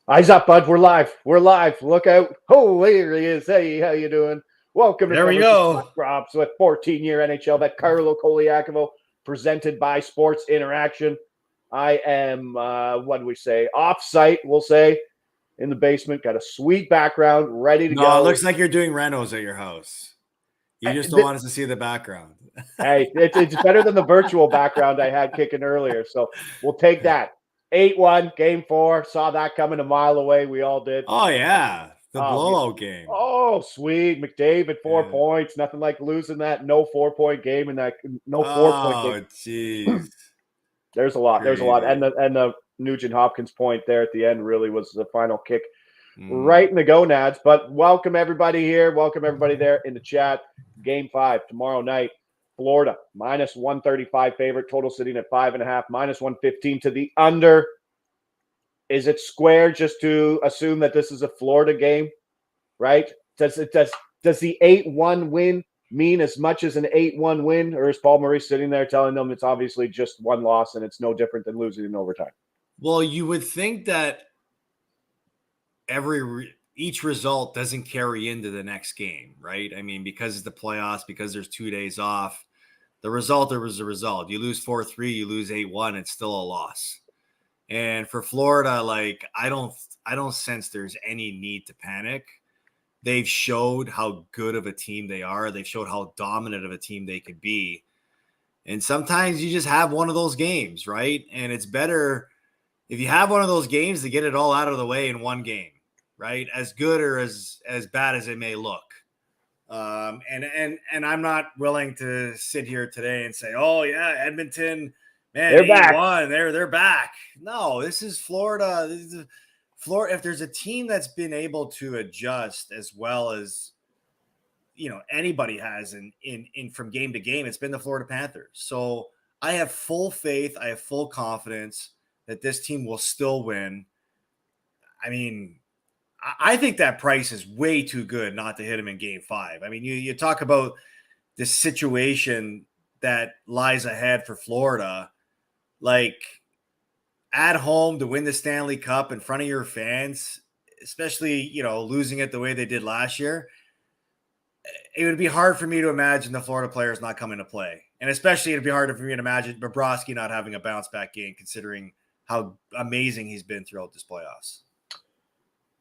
Eyes up, bud. We're live. We're live. Look out. Oh, here he is. Hey, how you doing? Welcome to There we Conversation go. Puck Props with 14-year NHL vet Carlo Colaiacovo, presented by Sports Interaction. I am, what do we say, off-site, we'll say, in the basement. Got a sweet background, ready to No, it go. looks like you're doing renos at your house. You just don't Th- want us to see the background. Hey, it's better than the virtual background I had kicking earlier, so we'll take that. 8-1, game 4. Saw that coming a mile away. We all did. Oh, yeah. The Oh, blowout game. oh, sweet. McDavid, 4 Yeah. points. Nothing like losing that no 4-point game in that no 4-point game. Oh, jeez. There's a lot. There's a lot. Crazy. And the Nugent Hopkins point there at the end really was the final kick right Mm. in the gonads. But welcome everybody here. Welcome everybody there in the chat. Game 5 tomorrow night. Florida minus 135 favorite. Total sitting at 5.5. Minus 115 to the under. Is it square just to assume that this is a Florida game? Right? Does the 8-1 win mean as much as an 8-1 win, or is Paul Maurice sitting there telling them it's obviously just one loss and it's no different than losing in overtime? Well, you would think that each result doesn't carry into the next game, right? I mean, because it's the playoffs, because there's 2 days off, the result there was a result. You lose 4-3, you lose 8-1, it's still a loss. And for Florida, like I don't sense there's any need to panic. They've showed how good of a team they are. They've showed how dominant of a team they could be. And sometimes you just have one of those games, right? And it's better if you have one of those games to get it all out of the way in one game, right? As good or as bad as it may look. And I'm not willing to sit here today and say, oh yeah, Edmonton, man, They're back. 8-1, they're back. No, this is Florida. This is Florida. If there's a team that's been able to adjust as well as anybody has in from game to game, it's been the Florida Panthers. So I have full faith, I have full confidence that this team will still win. I mean, I think that price is way too good not to hit him in game 5. I mean, you talk about the situation that lies ahead for Florida, like at home to win the Stanley Cup in front of your fans, especially, losing it the way they did last year. It would be hard for me to imagine the Florida players not coming to play. And especially it'd be harder for me to imagine Bobrovsky not having a bounce back game, considering how amazing he's been throughout this playoffs.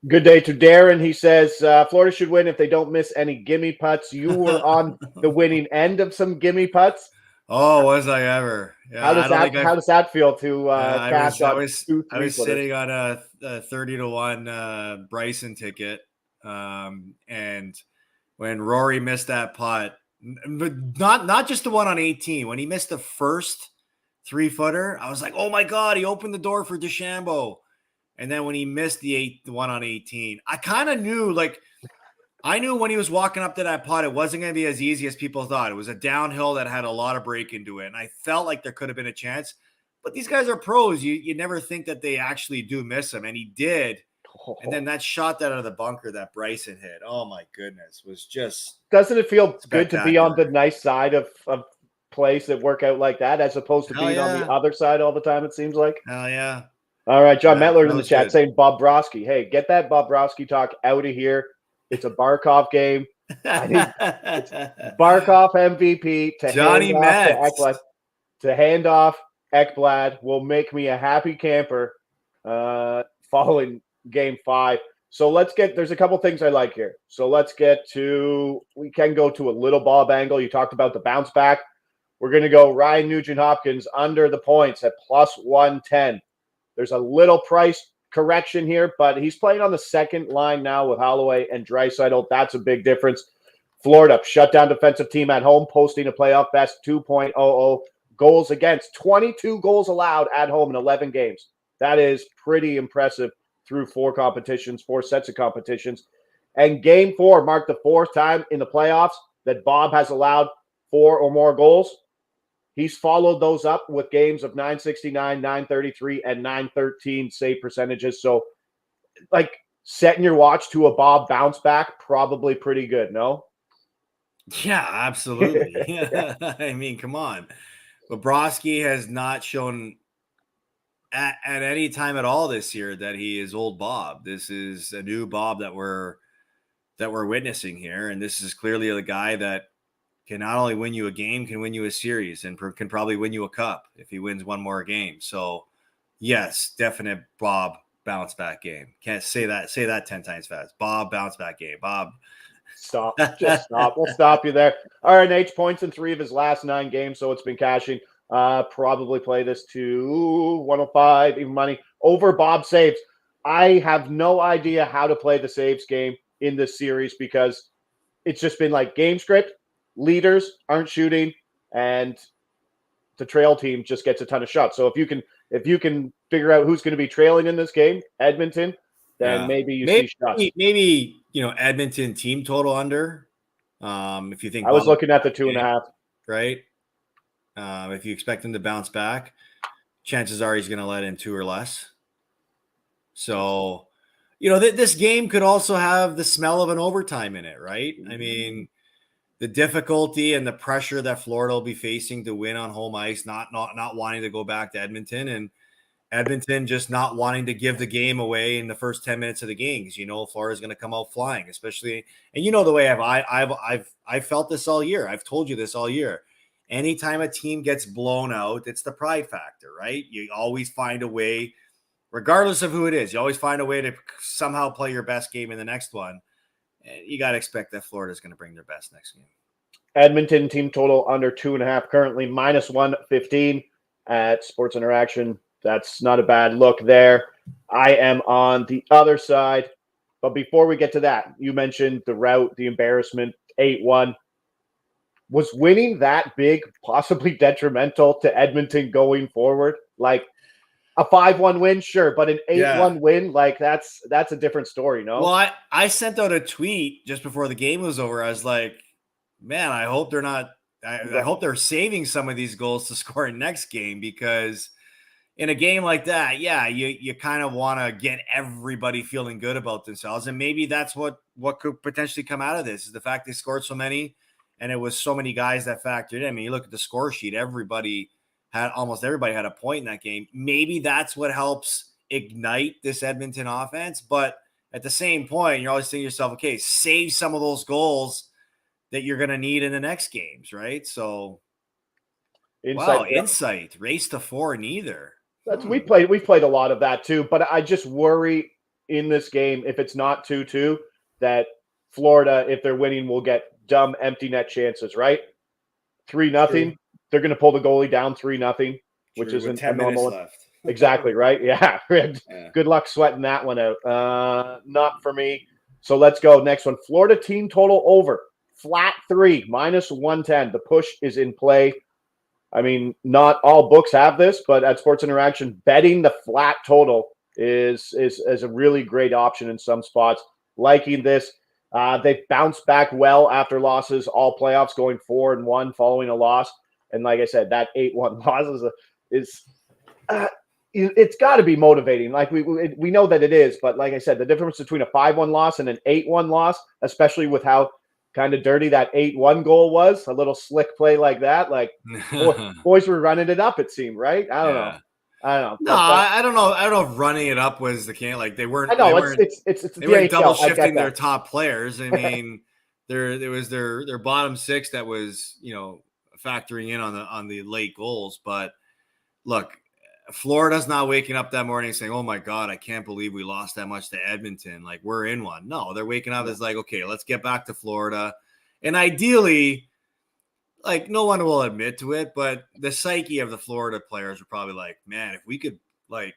Good day to Darren. He says Florida should win if they don't miss any gimme putts. You were on the winning end of some gimme putts. Oh, was I ever? Yeah, How does that feel to cash I on was 2 I was 3-footers? sitting on a 30-1 Bryson ticket, and when Rory missed that putt, but not just the one on 18, when he missed the first 3-footer, I was like, oh my god, he opened the door for DeChambeau. And then when he missed the one on 18, I kind of knew, I knew when he was walking up to that putt, it wasn't going to be as easy as people thought. It was a downhill that had a lot of break into it. And I felt like there could have been a chance. But these guys are pros. You never think that they actually do miss him. And he did. And then that shot that out of the bunker that Bryson hit, oh my goodness, was just Doesn't it feel good to be on the spectacular. nice side of plays that work out like that, as opposed to Hell being on the yeah. other side all the time, it seems like? Hell yeah. All right, John Yeah, Metler that in the was chat good. saying Bobrovsky. Hey, get that Bobrovsky talk out of here. It's a Barkov game. I need Barkov MVP to Johnny hand off to Metz. Ekblad. To hand off Ekblad will make me a happy camper following game 5. So there's a couple things I like here. So we can go to a little Bob angle. You talked about the bounce back. We're going to go Ryan Nugent-Hopkins under the points at plus 110. There's a little price correction here, but he's playing on the second line now with Holloway and Draisaitl. That's a big difference. Florida, shutdown defensive team at home, posting a playoff best 2.00 goals against, 22 goals allowed at home in 11 games. That is pretty impressive through 4 sets of competitions. And game 4 marked the 4th time in the playoffs that Bob has allowed 4 or more goals. He's followed those up with games of 969, 933, and 913 save percentages. So, setting your watch to a Bob bounce back, probably pretty good, no? Yeah, absolutely. I mean, come on. Bobrovsky has not shown at any time at all this year that he is old Bob. This is a new Bob that we're witnessing here, and this is clearly a guy that can not only win you a game, can win you a series, and can probably win you a cup if he wins one more game. So, yes, definite Bob bounce back game. Can't say that 10 times fast. Bob bounce back game. Bob. Stop. Just stop. We'll stop you there. All right, H points in 3 of his last 9 games, so it's been cashing. Probably play this to 105, even money. Over Bob saves. I have no idea how to play the saves game in this series because it's just been like game script, leaders aren't shooting, and the trail team just gets a ton of shots. So if you can figure out who's going to be trailing in this game, Edmonton, then maybe you see shots. Maybe Edmonton team total under. If you think I was looking at the 2.5, right? If you expect him to bounce back, chances are he's going to let in 2 or less. So, this game could also have the smell of an overtime in it, right? I mean, the difficulty and the pressure that Florida will be facing to win on home ice, not wanting to go back to Edmonton, and Edmonton just not wanting to give the game away in the first 10 minutes of the game, because Florida's going to come out flying, especially. And the way I've felt this all year. I've told you this all year. Anytime a team gets blown out, it's the pride factor, right? You always find a way, regardless of who it is. You always find a way to somehow play your best game in the next one. And you got to expect that Florida's going to bring their best next game. Edmonton team total under 2.5, currently -115 at Sports Interaction. That's not a bad look there. I am on the other side. But before we get to that, you mentioned the route, the embarrassment, 8-1. Was winning that big possibly detrimental to Edmonton going forward? Like a 5-1 win, sure, but an 8-1 win, like that's a different story, no? Well, I sent out a tweet just before the game was over. I was like, man, I hope they're not – I hope they're saving some of these goals to score in next game, because in a game like that, you kind of want to get everybody feeling good about themselves. And maybe that's what could potentially come out of this, is the fact they scored so many, and it was so many guys that factored in. I mean, you look at the score sheet, almost everybody had a point in that game. Maybe that's what helps ignite this Edmonton offense. But at the same point, you're always thinking to yourself, okay, save some of those goals that you're going to need in the next games, right? So, insight. Race to 4 neither. We've played a lot of that too, but I just worry in this game, if it's not 2-2, that Florida, if they're winning, will get dumb empty net chances, right? 3-0. They're going to pull the goalie down 3-0, which isn't 10 normal. minutes left. Exactly, right? Yeah. Good luck sweating that one out. Not for me. So let's go. Next one. Florida team total over. Flat 3, -110. The push is in play. I mean, not all books have this, but at Sports Interaction, betting the flat total is a really great option in some spots. Liking this. They've bounced back well after losses, all playoffs, going 4-1 following a loss. And like I said, that 8-1 loss it's got to be motivating. Like we know that it is, but like I said, the difference between a 5-1 loss and an 8-1 loss, especially with how kind of dirty that 8-1 goal was, a little slick play like that, like boys were running it up, it seemed, right? I don't know. No, I don't know. I don't know if running it up was the can. Like they weren't. I know they weren't double shifting their top players. I mean, there was their bottom 6 that was factoring in on the late goals. But look, Florida's not waking up that morning saying, "Oh my God, I can't believe we lost that much to Edmonton. Like we're in one." No, they're waking up as like, okay, let's get back to Florida, and ideally. Like no one will admit to it, but the psyche of the Florida players are probably like, man, if we could like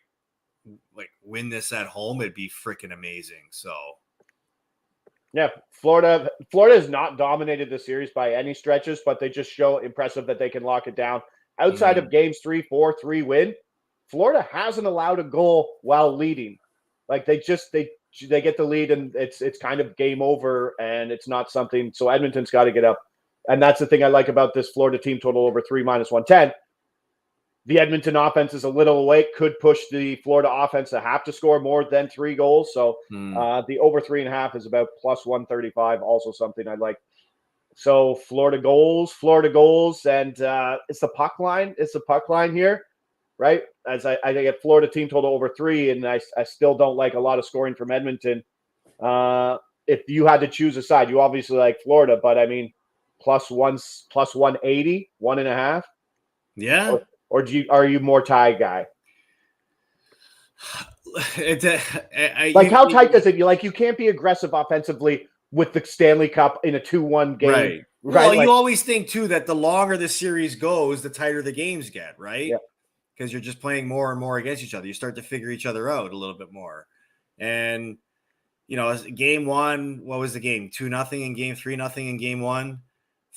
win this at home, it'd be freaking amazing. So yeah, Florida has not dominated the series by any stretches, but they just show impressive that they can lock it down. Outside of games 3-4, 3-win, Florida hasn't allowed a goal while leading. Like they get the lead and it's kind of game over, and it's not something. So Edmonton's got to get up. And that's the thing I like about this Florida team total over 3 -110. The Edmonton offense is a little awake, could push the Florida offense to have to score more than 3 goals. So the over 3.5 is about +135, also something I like. So Florida goals, and it's the puck line. It's the puck line here, right? I think at Florida team total over 3, and I still don't like a lot of scoring from Edmonton. If you had to choose a side, you obviously like Florida, but I mean, plus 180, 1.5. Yeah. Or are you more tie guy? How tight does it? You can't be aggressive offensively with the Stanley Cup in a 2-1 game. Right. Well, you always think too that the longer the series goes, the tighter the games get, right? Yeah. Because you're just playing more and more against each other. You start to figure each other out a little bit more. And game 1, what was the game? 2-0 in game 3-0 in game 1,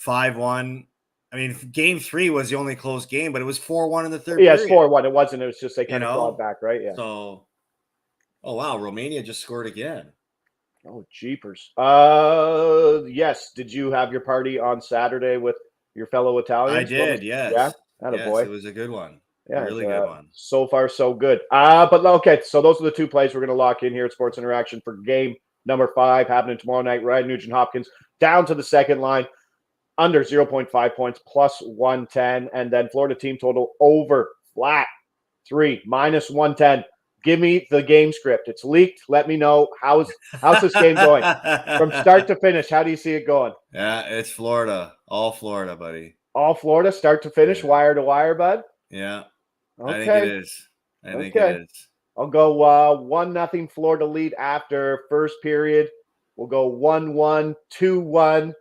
5-1. I mean, game 3 was the only close game, but it was 4-1 in the third. Yeah, it's 4-1. It wasn't. It was just they kind of clawed back, right? Yeah. So, oh wow, Romania just scored again. Oh, jeepers. Yes. Did you have your party on Saturday with your fellow Italians? I did, yes. Yeah? Yes, it was a good one. Yeah, really good one. So far, so good. But okay, so those are the 2 plays we're going to lock in here at Sports Interaction for game number 5, happening tomorrow night. Ryan Nugent-Hopkins down to the second line, under 0.5 points, plus 110. And then Florida team total over flat 3, minus 110. Give me the game script. It's leaked. Let me know. How's this game going? From start to finish, how do you see it going? Yeah, it's Florida. All Florida, buddy. All Florida, start to finish, wire to wire, bud? Yeah. Okay. I think it is. I think it is. I'll go 1-0 Florida lead after first period. We'll go 1-1, 2-1,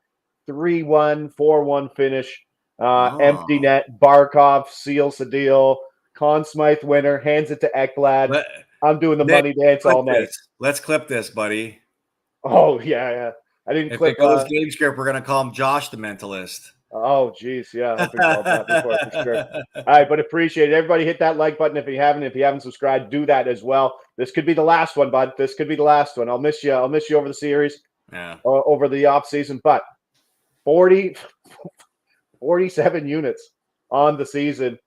3-1, 4-1 finish. Empty net. Barkov seals the deal. Conn Smythe winner, hands it to Ekblad. I'm doing the money dance all night. Let's clip this, buddy. Oh, yeah. I didn't clip. If it goes game script, we're going to call him Josh the Mentalist. Oh, geez. Yeah. I've been called that before for sure. All right, but appreciate it. Everybody hit that like button if you haven't subscribed, do that as well. This could be the last one, bud. This could be the last one. I'll miss you over the series. Yeah. Over the off season, but 47 units on the season,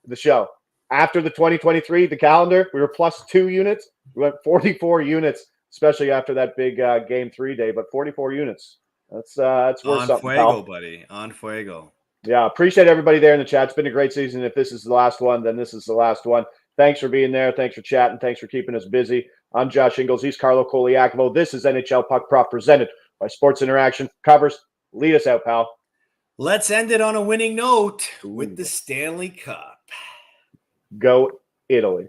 the show. After the 2023, the calendar, we were plus 2 units. We went 44 units, especially after that big game 3 day, but 44 units. That's worth something, on fuego, pal. Buddy. On fuego. Yeah, appreciate everybody there in the chat. It's been a great season. If this is the last one, then this is the last one. Thanks for being there. Thanks for chatting. Thanks for keeping us busy. I'm Josh Ingles. He's Carlo Colaiacovo. This is NHL Puck Prop presented by Sports Interaction. Covers. Lead us out, pal. Let's end it on a winning note with the Stanley Cup. Go Italy.